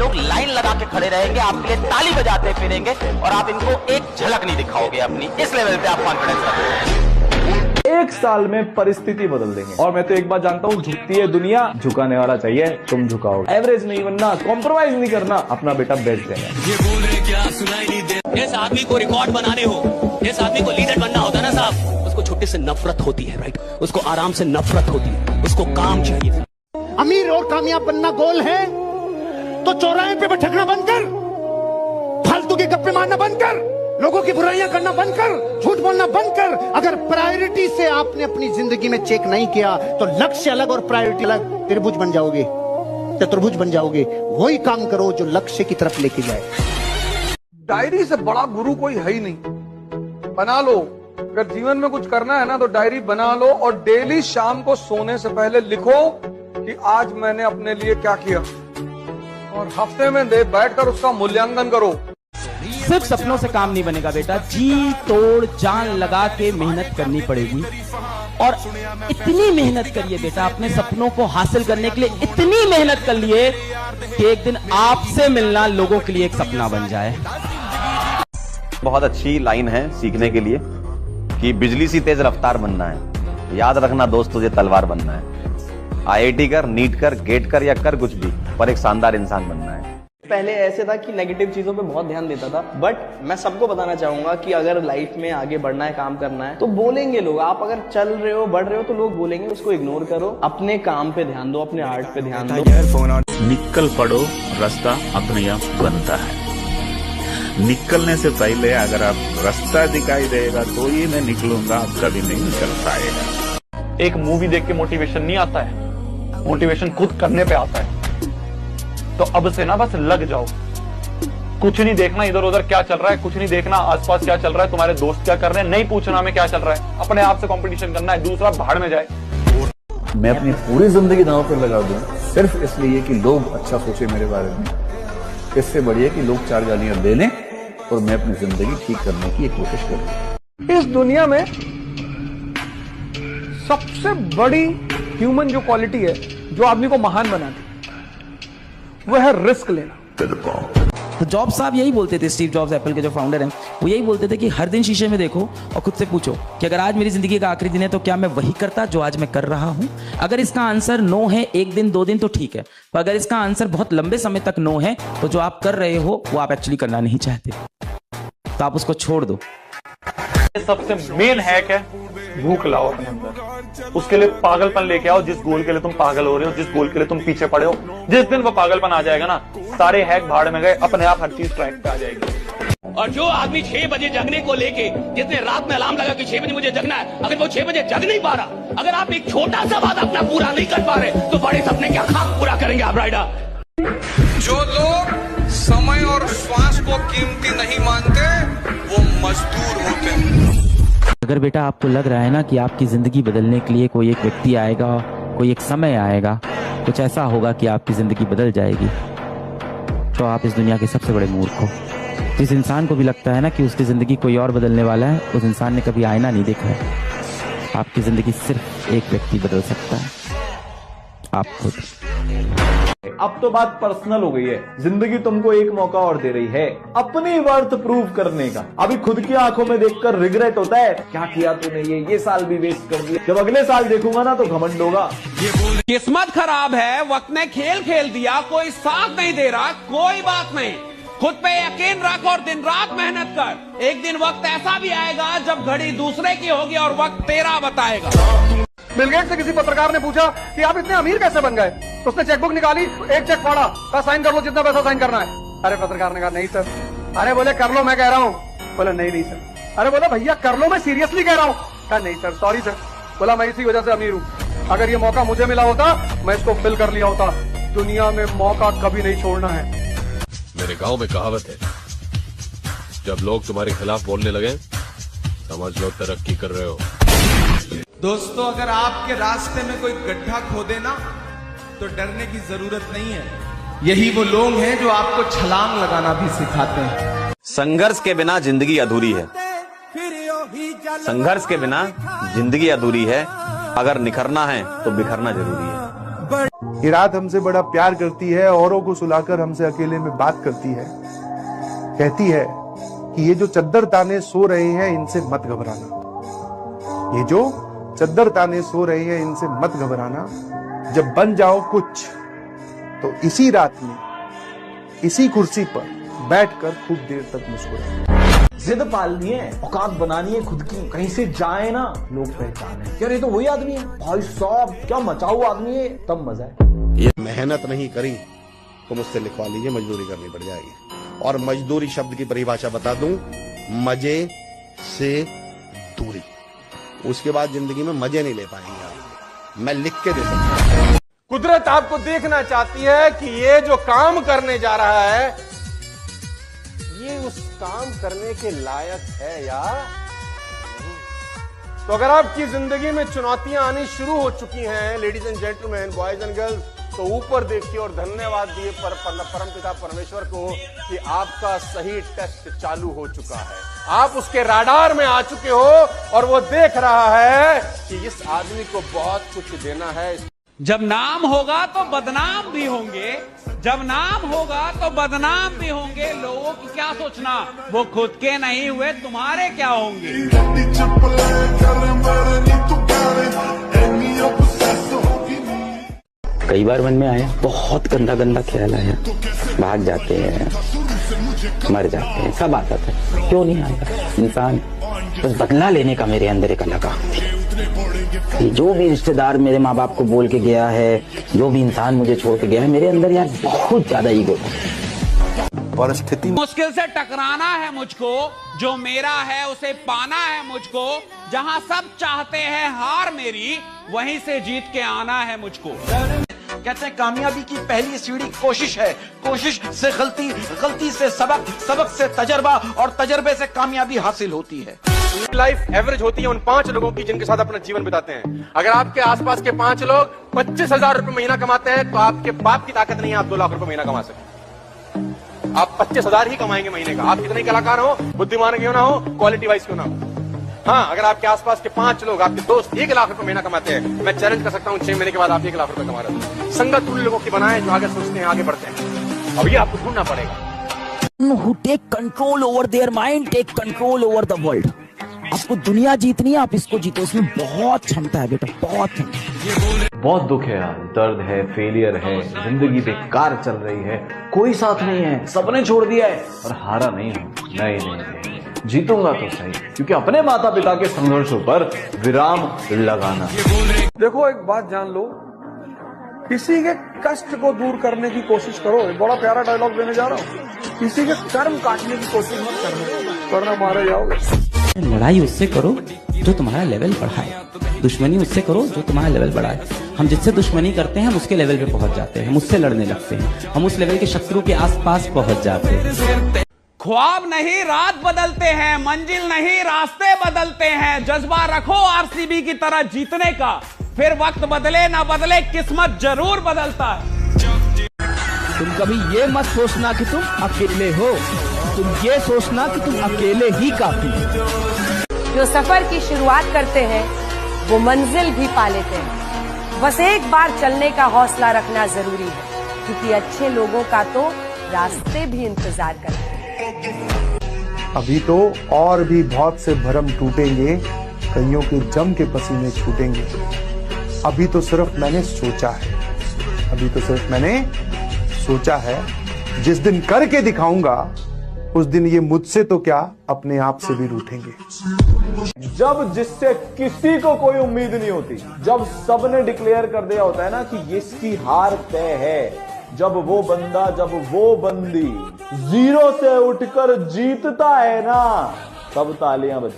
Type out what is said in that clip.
लोग लाइन लगा के खड़े रहेंगे, आपके लिए ताली बजाते फिरेंगे और आप इनको एक झलक नहीं दिखाओगे अपनी। इस लेवल पे आप कॉन्फिडेंस रखते हैं। एक साल में परिस्थिति बदल देंगे। और मैं तो एक बात जानता हूँ, झुकती है दुनिया, झुकाने वाला चाहिए, तुम झुकाओगे। एवरेज नहीं बनना, कॉम्प्रोमाइज नहीं करना, अपना बेटा बैठ जाएगा। ये बोल रहे क्या सुनाई नहीं दे। इस आदमी को रिकॉर्ड बनाने हो, इस आदमी को लीडर बनना होता है ना साहब, उसको छुट्टी से नफरत होती है, राइट? उसको आराम से नफरत होती है, उसको काम चाहिए। अमीर और कामयाब बनना गोल है तो चौराहे पे भटकना बंद कर, फालतू के गप्पे मारना बंद कर, लोगों की बुराइयां करना बंद कर, झूठ बोलना बंद कर। अगर प्रायोरिटी से आपने अपनी जिंदगी में चेक नहीं किया तो लक्ष्य अलग और प्रायोरिटी अलग, त्रिभुज बन जाओगे, चतुर्भुज बन जाओगे। वही काम करो जो लक्ष्य की तरफ लेके जाए। डायरी से बड़ा गुरु कोई है ही नहीं। बना लो, अगर जीवन में कुछ करना है ना तो डायरी बना लो और डेली शाम को सोने से पहले लिखो कि आज मैंने अपने लिए क्या किया, और हफ्ते में बैठकर उसका मूल्यांकन करो। सिर्फ सपनों से काम नहीं बनेगा बेटा, जी तोड़ जान लगा के मेहनत करनी पड़ेगी। और इतनी मेहनत करिए बेटा अपने सपनों को हासिल करने के लिए, इतनी मेहनत कर लिए कि एक दिन आपसे मिलना लोगों के लिए एक सपना बन जाए। बहुत अच्छी लाइन है सीखने के लिए कि बिजली सी तेज रफ्तार बनना है। याद रखना दोस्त, तुझे तलवार बनना है। IIT कर, नीट कर, गेट कर या कर कुछ भी, पर एक शानदार इंसान बनना है। पहले ऐसे था कि नेगेटिव चीजों पे बहुत ध्यान देता था, बट मैं सबको बताना चाहूंगा कि अगर लाइफ में आगे बढ़ना है, काम करना है, तो बोलेंगे लोग। आप अगर चल रहे हो, बढ़ रहे हो, तो लोग बोलेंगे, उसको इग्नोर करो। अपने काम पे ध्यान दो, अपने आर्ट पे ध्यान दो। निकल पड़ो, रास्ता अपने आप बनता है। निकलने से पहले अगर आप रास्ता दिखाई देगा तो ही मैं निकलूंगा, आप कभी नहीं निकल पाएगा। एक मूवी देख के मोटिवेशन नहीं आता है, मोटिवेशन खुद करने पे आता है। तो अब से ना बस लग जाओ, कुछ नहीं देखना इधर उधर क्या चल रहा है, कुछ नहीं देखना आसपास क्या चल रहा है, तुम्हारे दोस्त क्या कर रहे हैं, नहीं पूछना में क्या चल रहा है, अपने आप से कंपटीशन करना है, दूसरा भाड़ में जाए। मैं अपनी पूरी जिंदगी दांव पर लगा दूं सिर्फ इसलिए कि लोग अच्छा सोचे मेरे बारे में। इससे बढ़िया कि लोग चार गालियां दे लें और मैं अपनी जिंदगी ठीक करने की कोशिश करूं। इस दुनिया में सबसे बड़ी ह्यूमन जो क्वालिटी है, जो आदमी को महान बनाती, वो है रिस्क लेना। तो जॉब साहब यही बोलते थे, स्टीव जॉब्स एप्पल के जो फाउंडर हैं, वो यही बोलते थे कि हर दिन शीशे में देखो और खुद से पूछो कि अगर आज मेरी जिंदगी का आखिरी दिन है तो क्या मैं वही करता जो आज मैं कर रहा हूं। अगर इसका आंसर नो है, एक दिन दो दिन तो ठीक है, पर अगर इसका आंसर बहुत लंबे समय तक नो है तो जो आप कर रहे हो वो आप एक्चुअली करना नहीं चाहते, तो आप उसको छोड़ दो। सबसे मेन हैक है भूख लाओ अपने अंदर, उसके लिए पागलपन लेके आओ। जिस गोल के लिए तुम पागल हो रहे हो, जिस गोल के लिए तुम पीछे पड़े हो, जिस दिन वो पागलपन आ जाएगा ना, सारे हैक भाड़ में गए, अपने आप हर चीज ट्रैक पे आ जाएगी। और जो आदमी 6 बजे जगने को लेके, जिसने रात में अलार्म लगा कि 6 बजे मुझे जगना है, अगर वो 6 बजे जग नहीं पा रहा, अगर आप एक छोटा सा बात अपना पूरा नहीं कर पा रहे, तो बड़े सपने क्या खाक पूरा करेंगे आप राइडर। जो लोग समय और श्वास को कीमती नहीं मानते वो मजदूर होते हैं। अगर बेटा आपको लग रहा है ना कि आपकी जिंदगी बदलने के लिए कोई एक व्यक्ति आएगा, कोई एक समय आएगा, कुछ ऐसा होगा कि आपकी जिंदगी बदल जाएगी, तो आप इस दुनिया के सबसे बड़े मूर्ख हो। जिस इंसान को भी लगता है ना कि उसकी जिंदगी कोई और बदलने वाला है, उस इंसान ने कभी आईना नहीं देखा है। आपकी जिंदगी सिर्फ एक व्यक्ति बदल सकता है, आप खुद। अब तो बात पर्सनल हो गई है। जिंदगी तुमको एक मौका और दे रही है अपनी वर्थ प्रूव करने का। अभी खुद की आंखों में देखकर रिग्रेट होता है, क्या किया तूने, ये साल भी वेस्ट कर दिया। जब अगले साल देखूंगा ना तो घमंड होगा। किस्मत खराब है, वक्त ने खेल खेल दिया, कोई साथ नहीं दे रहा, कोई बात नहीं, खुद पे यकीन रख और दिन रात मेहनत कर। एक दिन वक्त ऐसा भी आएगा जब घड़ी दूसरे की होगी और वक्त तेरा बताएगा। बिल गेट्स से किसी पत्रकार ने पूछा कि आप इतने अमीर कैसे बन गए, उसने चेकबुक निकाली, एक चेक फाड़ा, कहा साइन कर लो जितना पैसा साइन करना है। अरे पत्रकार ने कहा नहीं सर। अरे बोले कर लो, मैं कह रहा हूँ। बोले नहीं सर। अरे बोला भैया कर लो, मैं सीरियसली कह रहा हूँ। कहा नहीं सर, सॉरी सर। बोला मैं इसी वजह से अमीर हूँ, अगर ये मौका मुझे मिला होता मैं इसको फिल कर लिया होता। दुनिया में मौका कभी नहीं छोड़ना है। मेरे गांव में कहावत है, जब लोग तुम्हारे खिलाफ बोलने लगे समझ लो तरक्की कर रहे हो। दोस्तों, अगर आपके रास्ते में कोई गड्ढा खोदे ना तो डरने की जरूरत नहीं है। यही वो लोग हैं जो आपको छलांग लगाना भी सिखाते हैं। संघर्ष के बिना जिंदगी अधूरी है, संघर्ष के बिना जिंदगी अधूरी है। अगर निखरना है तो बिखरना जरूरी है। ये रात हमसे बड़ा प्यार करती है, औरों को सुलाकर हमसे अकेले में बात करती है। कहती है कि ये जो चद्दर ताने सो रहे हैं इनसे मत घबराना, ये जो चद्दर ताने सो रहे हैं इनसे मत घबराना, जब बन जाओ कुछ तो इसी रात में इसी कुर्सी पर बैठकर खूब देर तक मुस्कुराए। जिद पालनी है, औकात बनानी है खुद की, कहीं से जाए ना लोग पहचाने यार ये तो वही आदमी है, भाई साहब क्या मचाऊ आदमी है, तब मजा है। ये मेहनत नहीं करी तो मुझसे लिखवा लीजिए, मजदूरी करनी पड़ जाएगी। और मजदूरी शब्द की परिभाषा बता दूं, मजे से दूरी। उसके बाद जिंदगी में मजे नहीं ले पाएंगे आप, मैं लिख के दे सकता हूं। कुदरत आपको देखना चाहती है कि ये जो काम करने जा रहा है ये उस काम करने के लायक है या नहीं। तो अगर आपकी जिंदगी में चुनौतियां आनी शुरू हो चुकी हैं ladies and gentleman, boys and girls, तो ऊपर देखिए और धन्यवाद दिए परमपिता परमेश्वर को कि आपका सही टेस्ट चालू हो चुका है। आप उसके राडार में आ चुके हो और वो देख रहा है कि इस आदमी को बहुत कुछ देना है। जब नाम होगा तो बदनाम भी होंगे, जब नाम होगा तो बदनाम भी होंगे। लोगों की क्या सोचना, वो खुद के नहीं हुए तुम्हारे क्या होंगे। कई बार मन में आया, बहुत गंदा गंदा ख्याल आया, भाग जाते हैं, मर जाते हैं, सब आता था, क्यों नहीं आता। इंसान बस बदला लेने का मेरे अंदर एक अलग आग थी। जो भी रिश्तेदार मेरे माँ बाप को बोल के गया है, जो भी इंसान मुझे छोड़ के गया है, मेरे अंदर यार बहुत ज्यादा ईगो था। परिस्थिति मुश्किल से टकराना है मुझको, जो मेरा है उसे पाना है मुझको, जहाँ सब चाहते हैं हार मेरी, वहीं से जीत के आना है मुझको। कहते हैं कामयाबी की पहली सीढ़ी कोशिश है, कोशिश से गलती, गलती से सबक, सबक से तजर्बा और तजर्बे से कामयाबी हासिल होती है। लाइफ एवरेज होती है उन 5 लोगों की जिनके साथ अपना जीवन बिताते हैं। अगर आपके आसपास के 5 लोग 25,000 रुपए महीना कमाते हैं तो आपके बाप की ताकत नहीं है आप 2 लाख रुपए महीना कमा सके। आप 25,000 ही कमाएंगे महीने का, आप कितने कलाकार हो, बुद्धिमान क्यों ना हो, क्वालिटी वाइज क्यों ना हो। हाँ, अगर आपके आसपास के 5 लोग, आपके दोस्त 1 लाख रुपए महीना कमाते हैं, मैं चैलेंज कर सकता हूँ 6 महीने के बाद आप 1 लाख रुपए कमा रहे हो। संगत उन लोगों की बनाए जो आगे सोचते हैं, आगे बढ़ते हैं। अब ये आपको ढूंढना पड़ेगा। Who take control over their mind, take control over the world. आपको दुनिया जीतनी है, आप इसको जीतो, इसमें बहुत क्षमता है बेटा, बहुत क्षमता। बहुत दुख है यार, दर्द है, फेलियर है, जिंदगी बेकार चल रही है, कोई साथ नहीं है, सबने छोड़ दिया है और हारा नहीं हूं। नहीं, जीतूंगा तो सही, क्योंकि अपने माता पिता के संघर्षों पर विराम लगाना। देखो एक बात जान लो, किसी के कष्ट को दूर करने की कोशिश करो। एक बड़ा प्यारा डायलॉग देने जा रहा हूँ, किसी के कर्म काटने की कोशिश मत करना, वरना मारे जाओगे। लड़ाई उससे करो जो तुम्हारा लेवल बढ़ाए, दुश्मनी उससे करो जो तुम्हारा लेवल बढ़ाए। हम जिससे दुश्मनी करते हैं हम उसके लेवल पे पहुंच जाते हैं, हम उससे लड़ने लगते हैं, हम उस लेवल के शत्रु के आसपास पहुंच जाते हैं। ख्वाब नहीं रात बदलते हैं, मंजिल नहीं रास्ते बदलते हैं। जज्बा रखो आरसीबी की तरह जीतने का, फिर वक्त बदले ना बदले किस्मत जरूर बदलता है। तुम कभी ये मत सोचना कि तुम अकेले हो, तुम ये सोचना कि तुम अकेले ही काफी हो। जो सफर की शुरुआत करते हैं वो मंजिल भी पा लेते हैं। बस एक बार चलने का हौसला रखना जरूरी है, क्योंकि अच्छे लोगों का तो रास्ते भी इंतजार करते हैं। अभी तो और भी बहुत से भरम टूटेंगे, कईयों के जम के पसीने छूटेंगे। अभी तो सिर्फ मैंने सोचा है, अभी तो सिर्फ मैंने सोचा है। जिस दिन करके दिखाऊंगा उस दिन ये मुझसे तो क्या अपने आप से भी रूठेंगे। जब जिससे किसी को कोई उम्मीद नहीं होती, जब सबने डिक्लेयर कर दिया होता है ना कि इसकी हार तय है, जब वो बंदा, जब वो बंदी 0 से उठकर जीतता है ना, तब तालियां बजती।